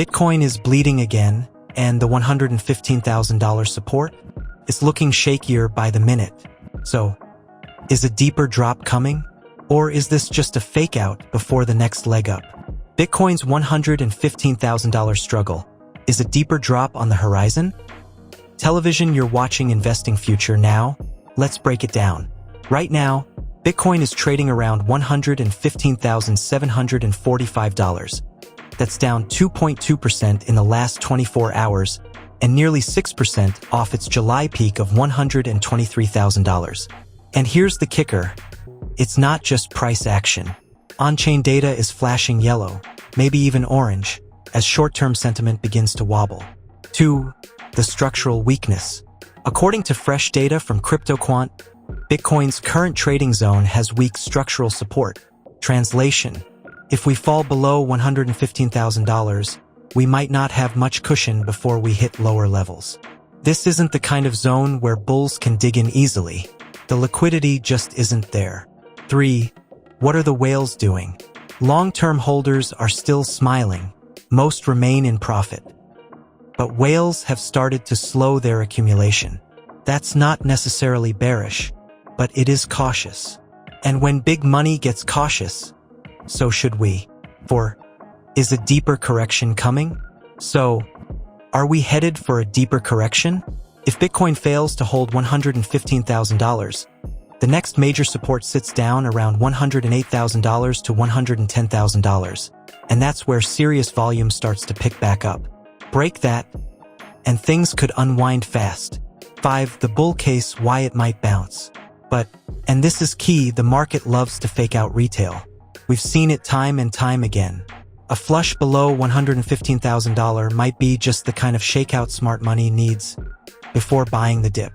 Bitcoin is bleeding again, and the $115,000 support is looking shakier by the minute. So, is a deeper drop coming? Or is this just a fake out before the next leg up? Bitcoin's $115,000 struggle. Is a deeper drop on the horizon? Television, you're watching Investing Future now. Let's break it down. Right now, Bitcoin is trading around $115,745. That's down 2.2% in the last 24 hours and nearly 6% off its July peak of $123,000. And here's the kicker. It's not just price action. On-chain data is flashing yellow, maybe even orange, as short-term sentiment begins to wobble. 2. The structural weakness. According to fresh data from CryptoQuant, Bitcoin's current trading zone has weak structural support. Translation: if we fall below $115,000, we might not have much cushion before we hit lower levels. This isn't the kind of zone where bulls can dig in easily. The liquidity just isn't there. 3. What are the whales doing? Long-term holders are still smiling. Most remain in profit. But whales have started to slow their accumulation. That's not necessarily bearish, but it is cautious. And when big money gets cautious, so should we. 4. Is a deeper correction coming? So, are we headed for a deeper correction? If Bitcoin fails to hold $115,000, the next major support sits down around $108,000 to $110,000, and that's where serious volume starts to pick back up. Break that, and things could unwind fast. 5. The bull case, why it might bounce. But, and this is key, the market loves to fake out retail. We've seen it time and time again. A flush below $115,000 might be just the kind of shakeout smart money needs before buying the dip.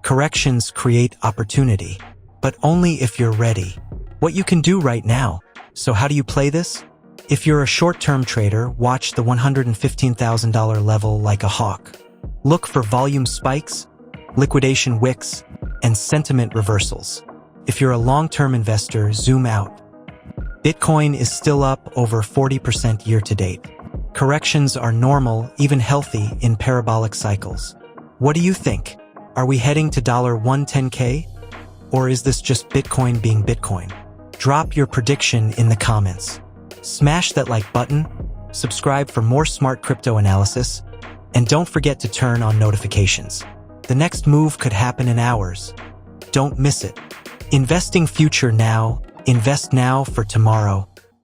Corrections create opportunity, but only if you're ready. What you can do right now. So how do you play this? If you're a short-term trader, watch the $115,000 level like a hawk. Look for volume spikes, liquidation wicks, and sentiment reversals. If you're a long-term investor, zoom out. Bitcoin is still up over 40% year-to-date. Corrections are normal, even healthy, in parabolic cycles. What do you think? Are we heading to $110K? Or is this just Bitcoin being Bitcoin? Drop your prediction in the comments. Smash that like button, subscribe for more smart crypto analysis, and don't forget to turn on notifications. The next move could happen in hours. Don't miss it. Investing Future now. Invest now for tomorrow.